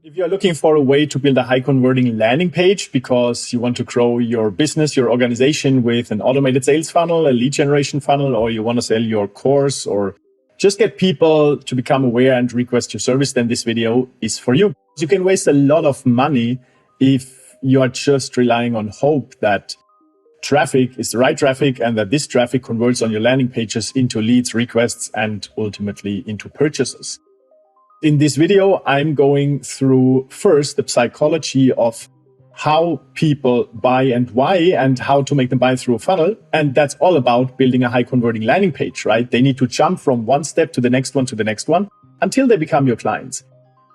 If you're looking for a way to build a high converting landing page because you want to grow your business, your organization with an automated sales funnel, a lead generation funnel, or you want to sell your course or just get people to become aware and request your service, then this video is for you. You can waste a lot of money if you are just relying on hope that traffic is the right traffic and that this traffic converts on your landing pages into leads, requests, and ultimately into purchases. In this video, I'm going through first the psychology of how people buy and why and how to make them buy through a funnel. And that's all about building a high converting landing page, right? They need to jump from one step to the next one to the next one until they become your clients.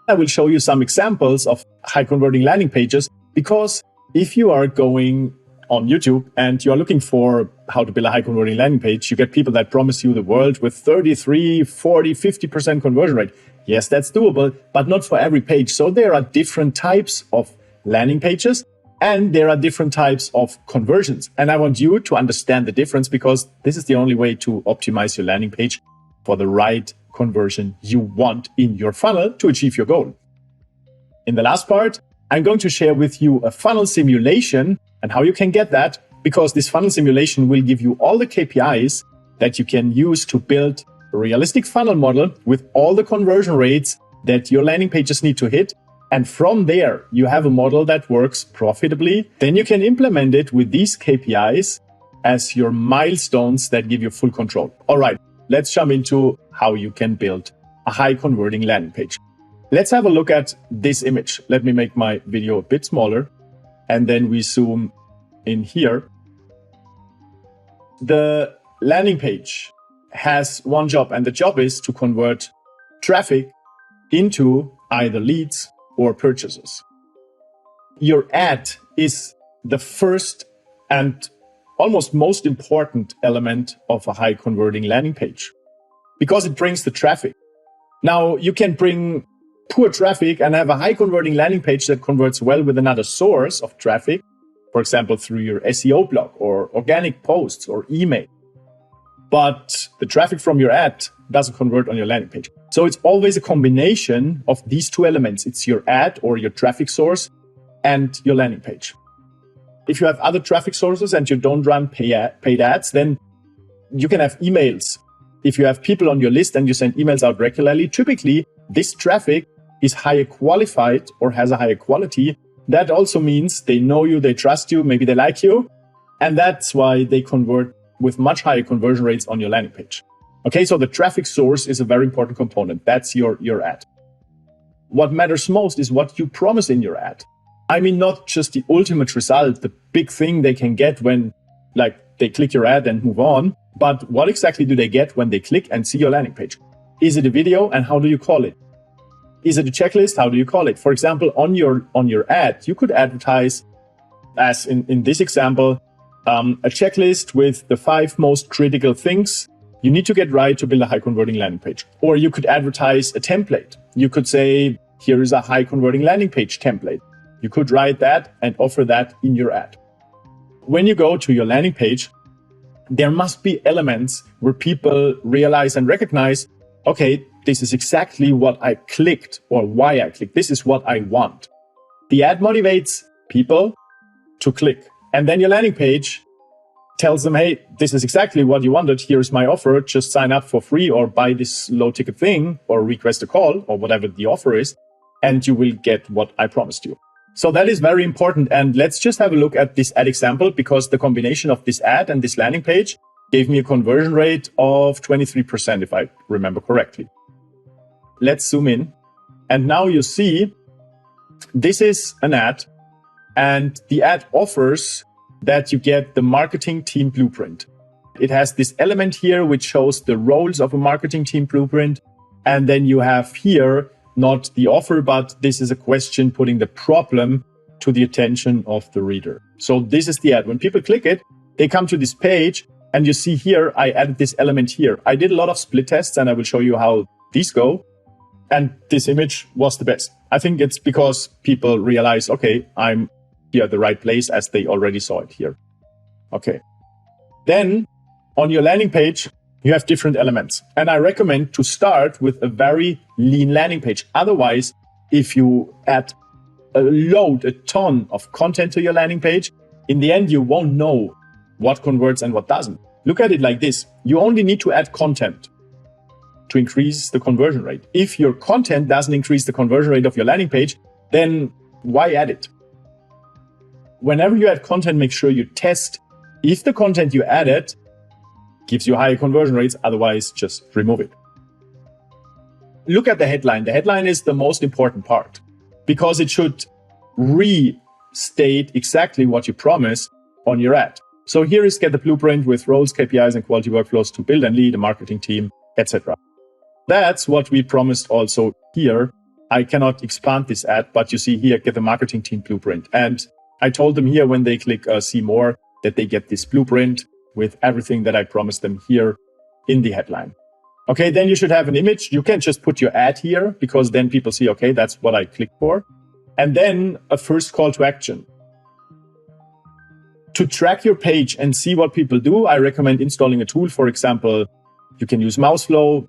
I will show you some examples of high converting landing pages because if you are going on YouTube and you're looking for how to build a high converting landing page, you get people that promise you the world with 33, 40, 50% conversion rate. Yes, that's doable, but not for every page. So there are different types of landing pages and there are different types of conversions. And I want you to understand the difference because this is the only way to optimize your landing page for the right conversion you want in your funnel to achieve your goal. In the last part, I'm going to share with you a funnel simulation and how you can get that, because this funnel simulation will give you all the KPIs that you can use to build a realistic funnel model with all the conversion rates that your landing pages need to hit. And from there, you have a model that works profitably. Then you can implement it with these KPIs as your milestones that give you full control. All right, let's jump into how you can build a high converting landing page. Let's have a look at this image. Let me make my video a bit smaller. And then we zoom in here. The landing page has one job, and the job is to convert traffic into either leads or purchases. Your ad is the first and almost most important element of a high converting landing page because it brings the traffic. Now, you can bring poor traffic and have a high converting landing page that converts well with another source of traffic, for example, through your SEO blog or organic posts or email. But the traffic from your ad doesn't convert on your landing page. So it's always a combination of these two elements. It's your ad or your traffic source and your landing page. If you have other traffic sources and you don't run paid ads, then you can have emails. If you have people on your list and you send emails out regularly, typically this traffic is higher qualified or has a higher quality. That also means they know you, they trust you, maybe they like you. And that's why they convert with much higher conversion rates on your landing page. Okay, so the traffic source is a very important component. That's your ad. What matters most is what you promise in your ad. I mean, not just the ultimate result, the big thing they can get when they click your ad and move on, but what exactly do they get when they click and see your landing page? Is it a video and how do you call it? Is it a checklist? How do you call it? For example, on your ad, you could advertise, as in this example, a checklist with the 5 most critical things you need to get right to build a high converting landing page. Or you could advertise a template. You could say, here is a high converting landing page template. You could write that and offer that in your ad. When you go to your landing page, there must be elements where people realize and recognize, okay, this is exactly what I clicked or why I clicked. This is what I want. The ad motivates people to click. And then your landing page tells them, hey, this is exactly what you wanted. Here's my offer. Just sign up for free or buy this low ticket thing or request a call or whatever the offer is. And you will get what I promised you. So that is very important. And let's just have a look at this ad example because the combination of this ad and this landing page gave me a conversion rate of 23%, if I remember correctly. Let's zoom in. And now you see this is an ad, and the ad offers that you get the marketing team blueprint. It has this element here which shows the roles of a marketing team blueprint. And then you have here not the offer, but this is a question putting the problem to the attention of the reader. So this is the ad. When people click it, they come to this page and you see here, I added this element here. I did a lot of split tests and I will show you how these go. And this image was the best. I think it's because people realize, okay, I'm here at the right place as they already saw it here. Okay. Then on your landing page, You have different elements. And I recommend to start with a very lean landing page. Otherwise, if you add a ton of content to your landing page, in the end, you won't know what converts and what doesn't. Look at it like this. You only need to add content to increase the conversion rate. If your content doesn't increase the conversion rate of your landing page, then why add it? Whenever you add content, make sure you test if the content you added gives you higher conversion rates. Otherwise, just remove it. Look at the headline. The headline is the most important part because it should restate exactly what you promise on your ad. So here is Get the Blueprint with roles, KPIs, and quality workflows to build and lead a marketing team, etc. That's what we promised also here. I cannot expand this ad, but you see here, Get the marketing team blueprint. And I told them here when they click see more that they get this blueprint with everything that I promised them here in the headline. Okay, then you should have an image. You can just put your ad here because then people see, okay, that's what I clicked for. And then a first call to action. To track your page and see what people do, I recommend installing a tool. For example, you can use Mouseflow,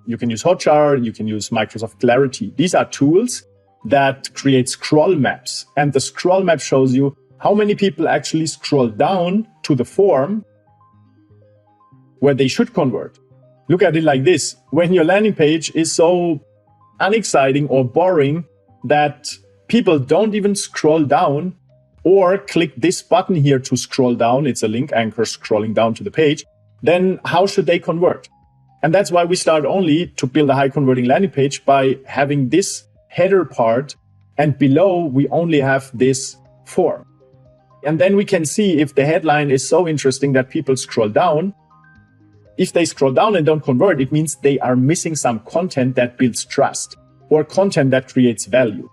you can use Hotjar, you can use Microsoft Clarity. These are tools that create scroll maps. And the scroll map shows you how many people actually scroll down to the form where they should convert. Look at it like this. When your landing page is so unexciting or boring that people don't even scroll down or click this button here to scroll down, it's a link anchor scrolling down to the page, then how should they convert? And that's why we start only to build a high converting landing page by having this header part, and below we only have this form. And then we can see if the headline is so interesting that people scroll down. If they scroll down and don't convert, it means they are missing some content that builds trust, or content that creates value,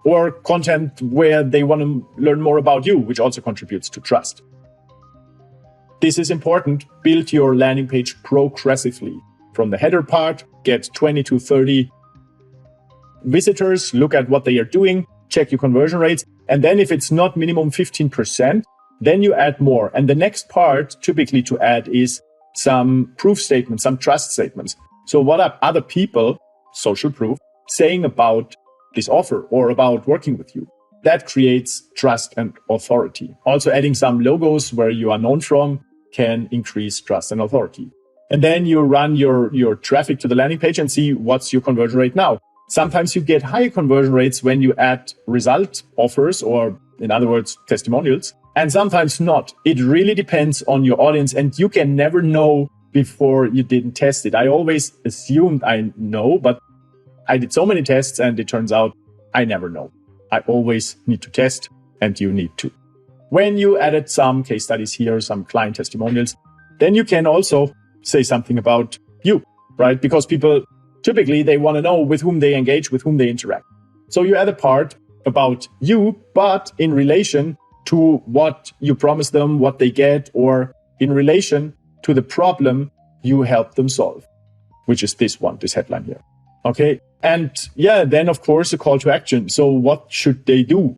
or content where they want to learn more about you, which also contributes to trust. This is important. Build your landing page progressively. From the header part, get 20 to 30 visitors, look at what they are doing, check your conversion rates. And then if it's not minimum 15%, then you add more. And the next part typically to add is some proof statements, some trust statements. So what are other people, social proof, saying about this offer or about working with you? That creates trust and authority. Also adding some logos where you are known from can increase trust and authority. And then you run your traffic to the landing page and see what's your conversion rate now. Sometimes you get higher conversion rates when you add result offers, or in other words, testimonials, and sometimes not. It really depends on your audience, and you can never know before you didn't test it. I always assumed I know, but I did so many tests and it turns out I never know. I always need to test, and you need to. When you added some case studies here, some client testimonials, then you can also say something about you, right? Because people typically, they want to know with whom they engage, with whom they interact. So you add a part about you, but in relation to what you promise them, what they get, or in relation to the problem you help them solve, which is this one, this headline here. Okay. And yeah, then of course, a call to action. So what should they do?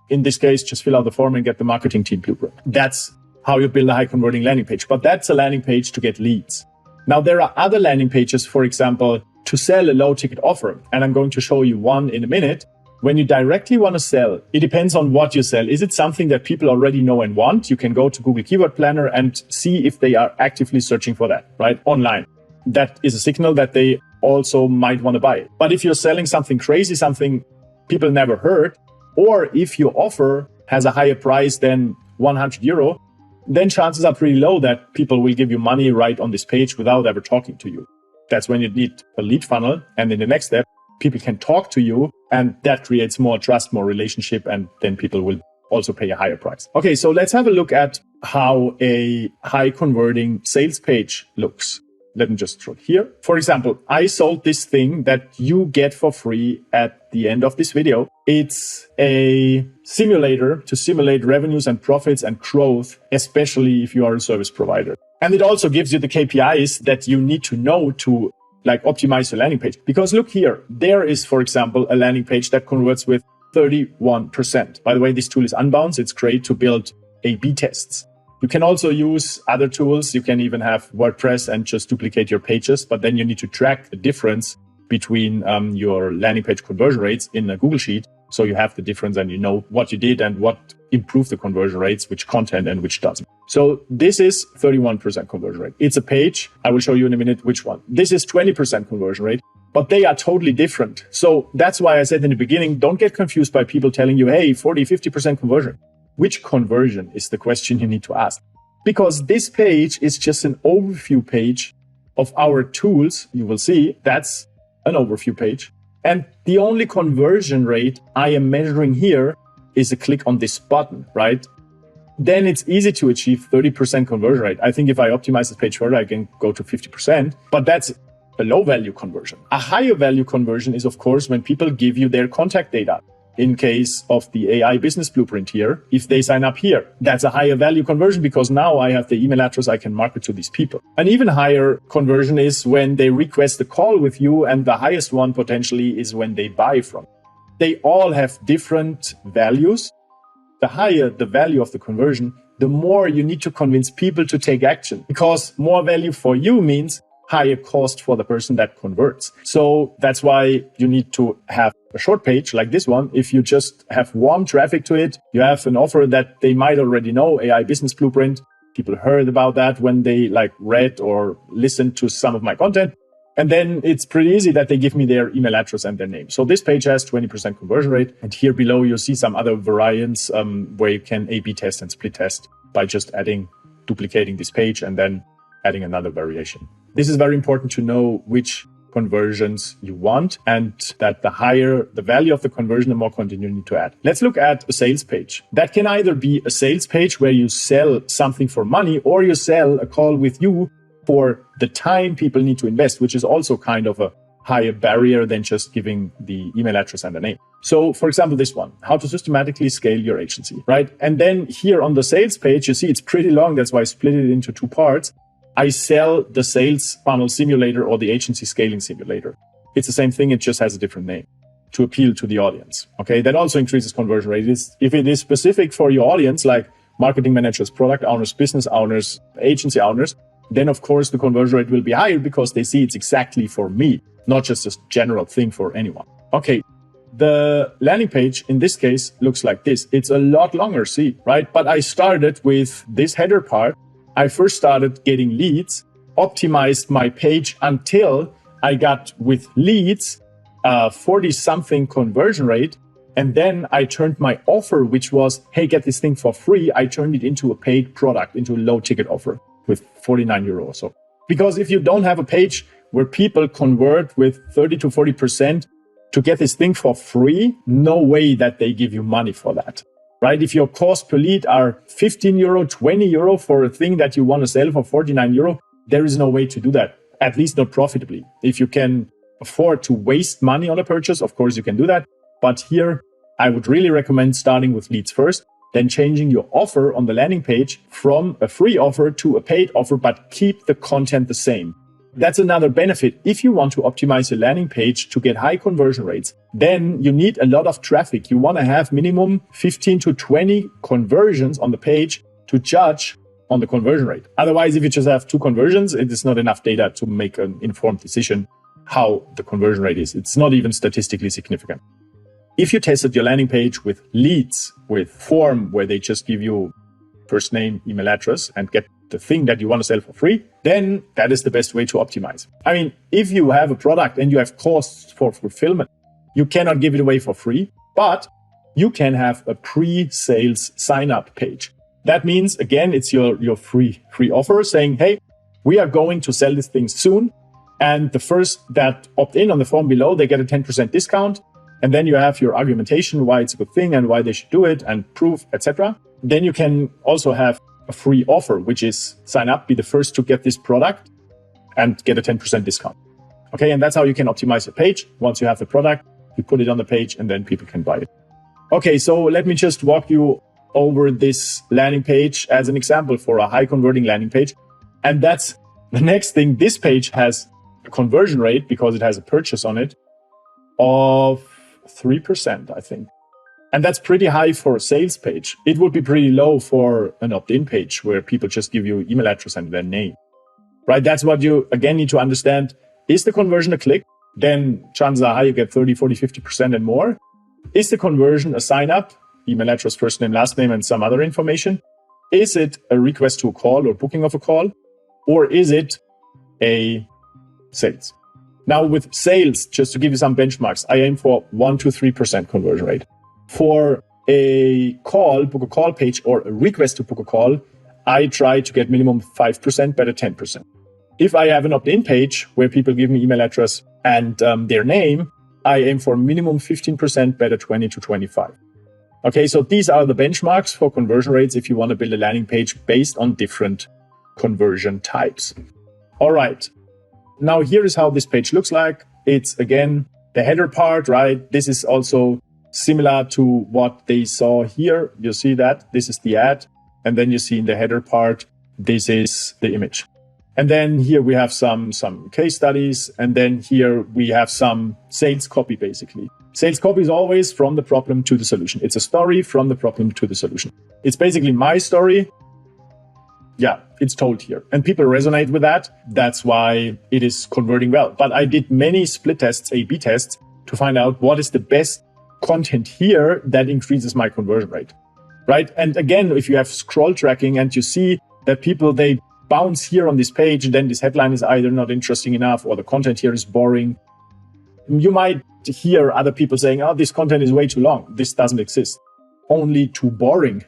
In this case, just fill out the form and get the marketing team blueprint. That's how you build a high converting landing page, but that's a landing page to get leads. Now, there are other landing pages, for example, to sell a low ticket offer. And I'm going to show you one in a minute. When you directly want to sell, it depends on what you sell. Is it something that people already know and want? You can go to Google Keyword Planner and see if they are actively searching for that, right? Online. That is a signal that they also might want to buy it. But if you're selling something crazy, something people never heard, or if your offer has a higher price than 100 euro, then chances are pretty low that people will give you money right on this page without ever talking to you. That's when you need a lead funnel. And in the next step, people can talk to you, and that creates more trust, more relationship, and then people will also pay a higher price. Okay, so let's have a look at how a high converting sales page looks. Let me just show it here. For example, I sold this thing that you get for free at the end of this video. It's a simulator to simulate revenues and profits and growth, especially if you are a service provider. And it also gives you the KPIs that you need to know to optimize your landing page. Because look here, there is, for example, a landing page that converts with 31%. By the way, this tool is Unbounce. It's great to build A/B tests. You can also use other tools. You can even have WordPress and just duplicate your pages, but then you need to track the difference between your landing page conversion rates in a Google Sheet. So you have the difference and you know what you did and what improved the conversion rates, which content and which doesn't. So this is 31% conversion rate. It's a page. I will show you in a minute which one. This is 20% conversion rate, but they are totally different. So that's why I said in the beginning, don't get confused by people telling you, hey, 40, 50% conversion. Which conversion is the question you need to ask? Because this page is just an overview page of our tools. You will see that's an overview page. And the only conversion rate I am measuring here is a click on this button, right? Then it's easy to achieve 30% conversion rate. I think if I optimize this page further, I can go to 50%, but that's a low value conversion. A higher value conversion is, of course, when people give you their contact data. In case of the AI business blueprint here, if they sign up here, that's a higher value conversion because now I have the email address I can market to these people. An even higher conversion is when they request a call with you, and the highest one potentially is when they buy from you. They all have different values. The higher the value of the conversion, the more you need to convince people to take action, because more value for you means higher cost for the person that converts. So that's why you need to have a short page like this one. If you just have warm traffic to it, you have an offer that they might already know, AI business blueprint. People heard about that when they read or listened to some of my content. And then it's pretty easy that they give me their email address and their name. So this page has 20% conversion rate. And here below, you'll see some other variants where you can A/B test and split test by just duplicating this page and then adding another variation. This is very important to know which conversions you want, and that the higher the value of the conversion, the more content you need to add. Let's look at a sales page. That can either be a sales page where you sell something for money, or you sell a call with you for the time people need to invest, which is also kind of a higher barrier than just giving the email address and the name. So for example, this one, how to systematically scale your agency, right? And then here on the sales page, you see it's pretty long. That's why I split it into two parts. I sell the sales funnel simulator or the agency scaling simulator. It's the same thing. It just has a different name to appeal to the audience. Okay. That also increases conversion rate. If it is specific for your audience, like marketing managers, product owners, business owners, agency owners, then of course the conversion rate will be higher because they see it's exactly for me, not just a general thing for anyone. Okay. The landing page in this case looks like this. It's a lot longer, see, right? But I started with this header part. I first started getting leads, optimized my page until I got with leads 40-something conversion rate. And then I turned my offer, which was, hey, get this thing for free. I turned it into a paid product, into a low ticket offer with 49 euro or so. Because if you don't have a page where people convert with 30 to 40% to get this thing for free, no way that they give you money for that. Right? If your cost per lead are 15 euro, 20 euro for a thing that you want to sell for 49 euro, there is no way to do that, at least not profitably. If you can afford to waste money on a purchase, of course you can do that. But here, I would really recommend starting with leads first, then changing your offer on the landing page from a free offer to a paid offer, but keep the content the same. That's another benefit. If you want to optimize your landing page to get high conversion rates, then you need a lot of traffic. You want to have minimum 15 to 20 conversions on the page to judge on the conversion rate. Otherwise, if you just have 2 conversions, it is not enough data to make an informed decision how the conversion rate is. It's not even statistically significant. If you tested your landing page with leads, with form where they just give you first name, email address, and get the thing that you want to sell for free, then that is the best way to optimize. I mean, if you have a product and you have costs for fulfillment, you cannot give it away for free, but you can have a pre-sales sign-up page. That means, again, it's your free offer saying, hey, we are going to sell this thing soon. And the first that opt in on the form below, they get a 10% discount. And then you have your argumentation, why it's a good thing and why they should do it and proof, etc. Then you can also have a free offer, which is sign up, be the first to get this product and get a 10% discount. Okay. And that's how you can optimize your page. Once you have the product, you put it on the page and then people can buy it. Okay. So let me just walk you over this landing page as an example for a high converting landing page. And that's the next thing. This page has a conversion rate because it has a purchase on it of 3%, I think. And that's pretty high for a sales page. It would be pretty low for an opt-in page where people just give you email address and their name, right? That's what you, again, need to understand. Is the conversion a click? Then chances are high you get 30, 40, 50% and more. Is the conversion a sign up? Email address, first name, last name, and some other information. Is it a request to a call or booking of a call? Or is it a sales? Now with sales, just to give you some benchmarks, I aim for 1 to 3% conversion rate. For a call, book a call page, or a request to book a call, I try to get minimum 5%, better 10%. If I have an opt-in page where people give me email address and their name, I aim for minimum 15%, better 20 to 25. Okay, so these are the benchmarks for conversion rates if you want to build a landing page based on different conversion types. All right, now here is how this page looks like. It's, again, the header part, right? This is also similar to what they saw here. You see that this is the ad. And then you see in the header part, this is the image. And then here we have some case studies. And then here we have some sales copy, basically. Sales copy is always from the problem to the solution. It's a story from the problem to the solution. It's basically my story. Yeah, it's told here. And people resonate with that. That's why it is converting well. But I did many split tests, A/B tests, to find out what is the best content here that increases my conversion rate, right? And again, if you have scroll tracking and you see that people, they bounce here on this page, and then this headline is either not interesting enough or the content here is boring, you might hear other people saying, oh, this content is way too long. This doesn't exist. Only too boring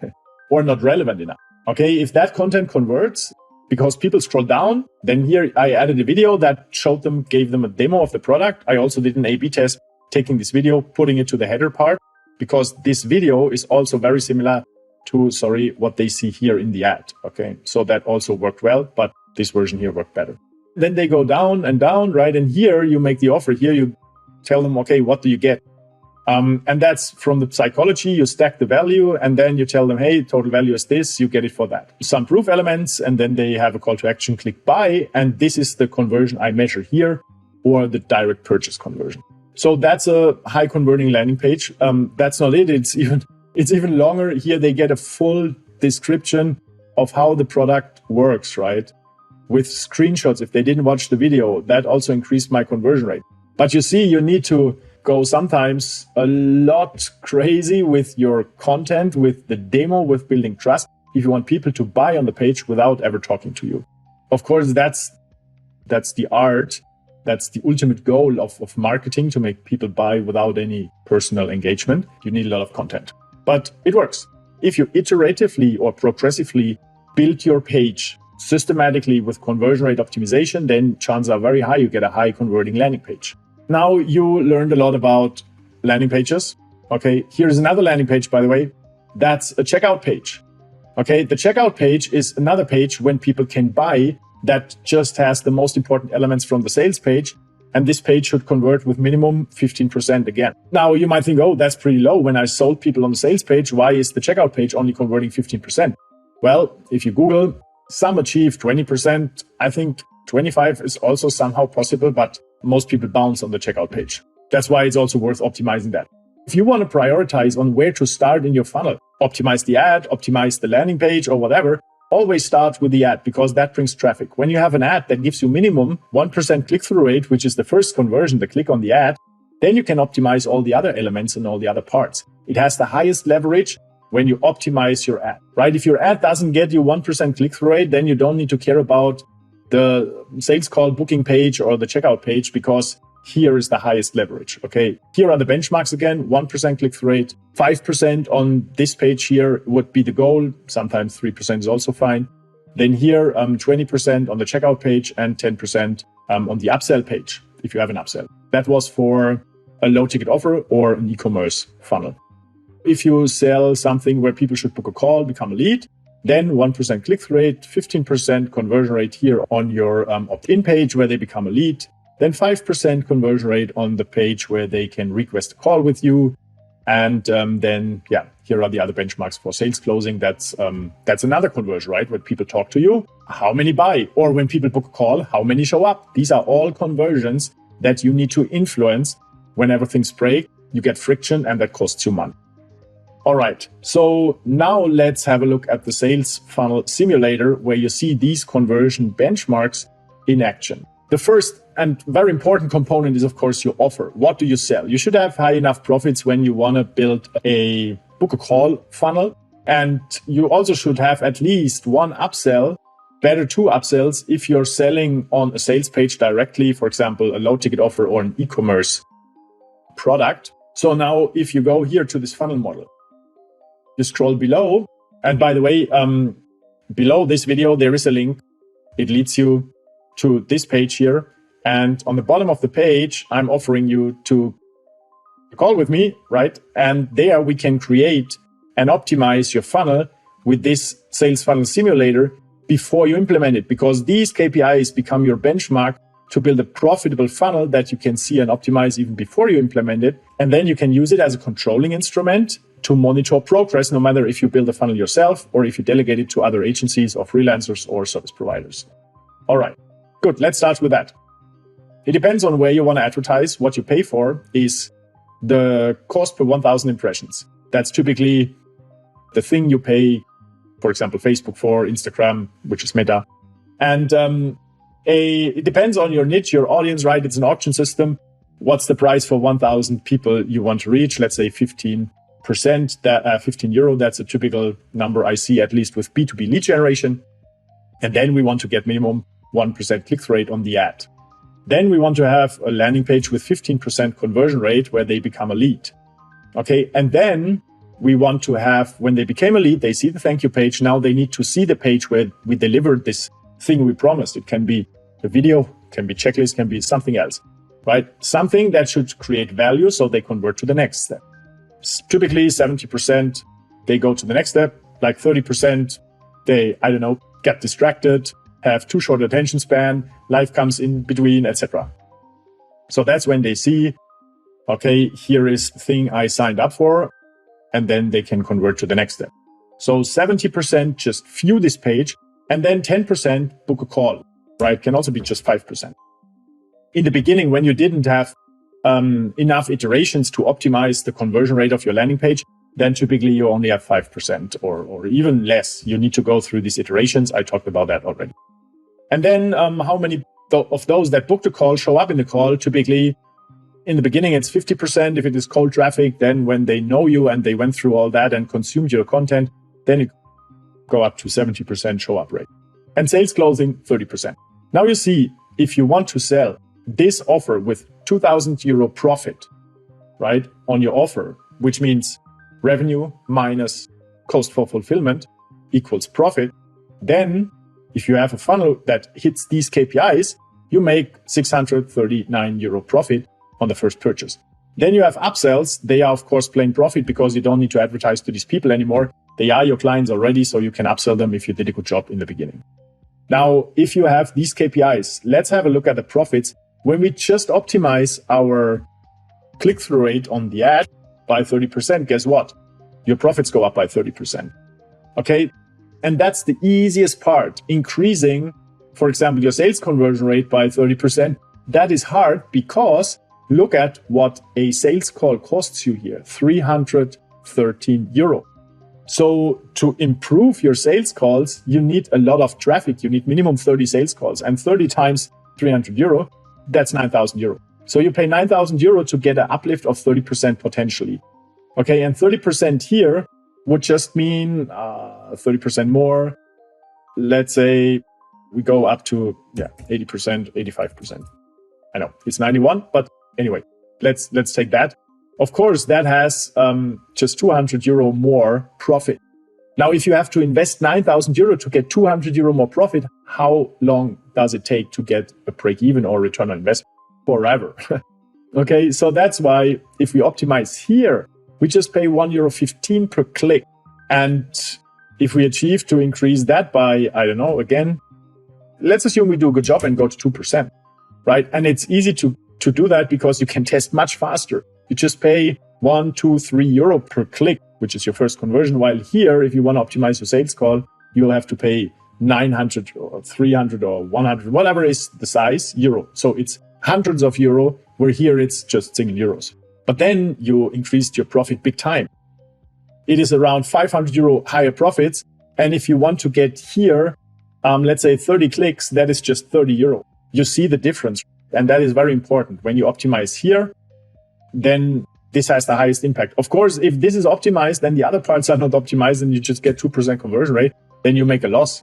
or not relevant enough. Okay, if that content converts because people scroll down, then here I added a video that showed them, gave them a demo of the product. I also did an A/B test, taking this video, putting it to the header part, because this video is also very similar to, what they see here in the ad. Okay, so that also worked well, but this version here worked better. Then they go down and down, right? And here you make the offer. Here you tell them, okay, what do you get? And that's from the psychology. You stack the value and then you tell them, hey, total value is this, you get it for that. Some proof elements, and then they have a call to action, click buy. And this is the conversion I measure here, or the direct purchase conversion. So that's a high converting landing page. That's not it. It's even longer. Here they get a full description of how the product works, right? With screenshots. If they didn't watch the video, that also increased my conversion rate. But you see, you need to go sometimes a lot crazy with your content, with the demo, with building trust, if you want people to buy on the page without ever talking to you. Of course, that's the art. That's the ultimate goal of marketing, to make people buy without any personal engagement. You need a lot of content, but it works. If you iteratively or progressively build your page systematically with conversion rate optimization, then chances are very high you get a high converting landing page. Now you learned a lot about landing pages. Okay, here's another landing page, by the way. That's a checkout page. Okay, the checkout page is another page when people can buy, that just has the most important elements from the sales page. And this page should convert with minimum 15% again. Now you might think, oh, that's pretty low. When I sold people on the sales page, why is the checkout page only converting 15%? Well, if you Google, some achieve 20%. I think 25 is also somehow possible, but most people bounce on the checkout page. That's why it's also worth optimizing that. If you want to prioritize on where to start in your funnel, optimize the ad, optimize the landing page or whatever, always start with the ad, because that brings traffic. When you have an ad that gives you minimum 1% click-through rate, which is the first conversion, the click on the ad, then you can optimize all the other elements and all the other parts. It has the highest leverage when you optimize your ad, right? If your ad doesn't get you 1% click-through rate, then you don't need to care about the sales call booking page or the checkout page, because here is the highest leverage. Okay, here are the benchmarks again: 1% click-through rate, 5% on this page here would be the goal. Sometimes 3% is also fine. Then here, 20% on the checkout page and 10% on the upsell page, if you have an upsell. That was for a low ticket offer or an e-commerce funnel. If you sell something where people should book a call, become a lead, then 1% click-through rate, 15% conversion rate here on your opt-in page where they become a lead, then 5% conversion rate on the page where they can request a call with you. And then, here are the other benchmarks for sales closing. That's another conversion, right? When people talk to you, how many buy? Or when people book a call, how many show up? These are all conversions that you need to influence. Whenever things break, you get friction, and that costs you money. All right. So now let's have a look at the sales funnel simulator where you see these conversion benchmarks in action. The first and very important component is, of course, your offer. What do you sell? You should have high enough profits when you want to build a book a call funnel. And you also should have at least one upsell, better two upsells if you're selling on a sales page directly, for example, a low ticket offer or an e-commerce product. So now if you go here to this funnel model, you scroll below. And by the way, below this video, there is a link. It leads you to this page here. And on the bottom of the page, I'm offering you to call with me, right? And there we can create and optimize your funnel with this sales funnel simulator before you implement it, because these KPIs become your benchmark to build a profitable funnel that you can see and optimize even before you implement it. And then you can use it as a controlling instrument to monitor progress, no matter if you build a funnel yourself or if you delegate it to other agencies or freelancers or service providers. All right, good. Let's start with that. It depends on where you want to advertise. What you pay for is the cost per 1,000 impressions. That's typically the thing you pay, for example, Facebook for, Instagram, which is Meta. And it depends on your niche, your audience, right? It's an auction system. What's the price for 1,000 people you want to reach? Let's say 15%, that 15 euro. That's a typical number I see, at least with B2B lead generation. And then we want to get minimum 1% click-through rate on the ad. Then we want to have a landing page with 15% conversion rate where they become a lead. Okay. And then we want to have, when they became a lead, they see the thank you page. Now they need to see the page where we delivered this thing we promised. It can be a video, can be checklist, can be something else, right? Something that should create value so they convert to the next step. Typically 70%, they go to the next step, like 30%, they, get distracted, have too short attention span, life comes in between, etc. So that's when they see, okay, here is the thing I signed up for, and then they can convert to the next step. So 70% just view this page, and then 10% book a call, right? Can also be just 5%. In the beginning, when you didn't have enough iterations to optimize the conversion rate of your landing page, then typically you only have 5% or even less. You need to go through these iterations. I talked about that already. And then how many of those that book the call show up in the call? Typically, in the beginning, it's 50%. If it is cold traffic, then when they know you and they went through all that and consumed your content, then it go up to 70% show up rate. And sales closing, 30%. Now you see, if you want to sell this offer with 2,000 euro profit, right, on your offer, which means revenue minus cost for fulfillment equals profit, then if you have a funnel that hits these KPIs, you make 639 euro profit on the first purchase. Then you have upsells. They are, of course, plain profit because you don't need to advertise to these people anymore. They are your clients already, so you can upsell them if you did a good job in the beginning. Now, if you have these KPIs, let's have a look at the profits. When we just optimize our click-through rate on the ad by 30%, guess what? Your profits go up by 30%. Okay. And that's the easiest part. Increasing, for example, your sales conversion rate by 30%. That is hard because look at what a sales call costs you here, 313 euro. So to improve your sales calls, you need a lot of traffic. You need minimum 30 sales calls, and 30 times 300 euro, that's 9,000 euro. So you pay 9,000 euro to get an uplift of 30% potentially. Okay. And 30% here would just mean 30% more. Let's say we go up to 80%, 85%. I know it's 91, but anyway, let's take that. Of course, that has just 200 euro more profit. Now, if you have to invest 9,000 euro to get 200 euro more profit, how long does it take to get a break even or return on investment? Forever. Okay, so that's why if we optimize here, we just pay €1.15 per click. And if we achieve to increase that by, again, let's assume we do a good job and go to 2%, right? And it's easy to do that because you can test much faster. You just pay 1, 2, 3 euro per click, which is your first conversion. While here, if you want to optimize your sales call, you'll have to pay 900 or 300 or 100, whatever is the size, euro. So it's hundreds of euro, where here it's just single euros. But then you increased your profit big time. it is around 500 euro higher profits. And if you want to get here, let's say 30 clicks, that is just 30 euro. You see the difference. And that is very important. When you optimize here, then this has the highest impact. Of course, if this is optimized, then the other parts are not optimized and you just get 2% conversion rate, then you make a loss.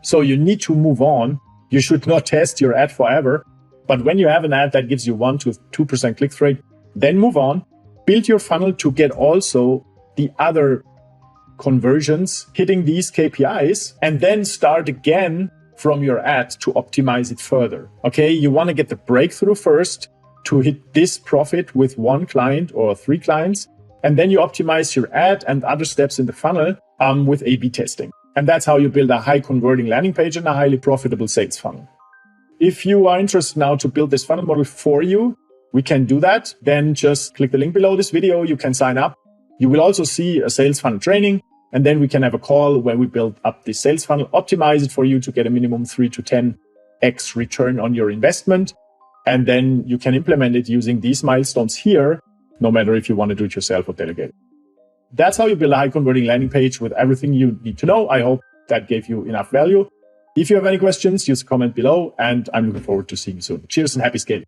So you need to move on. You should not test your ad forever. But when you have an ad that gives you 1 to 2% click-through rate, then move on, build your funnel to get also the other conversions hitting these KPIs, and then start again from your ad to optimize it further. Okay, you want to get the breakthrough first to hit this profit with 1 client or 3 clients, and then you optimize your ad and other steps in the funnel with A/B testing. And that's how you build a high converting landing page and a highly profitable sales funnel. If you are interested now to build this funnel model for you, we can do that. Then just click the link below this video. You can sign up. You will also see a sales funnel training, and then we can have a call where we build up the sales funnel, optimize it for you to get a minimum 3 to 10x return on your investment. And then you can implement it using these milestones here, no matter if you want to do it yourself or delegate. That's how you build a high converting landing page with everything you need to know. I hope that gave you enough value. If you have any questions, use a comment below, and I'm looking forward to seeing you soon. Cheers and happy scaling.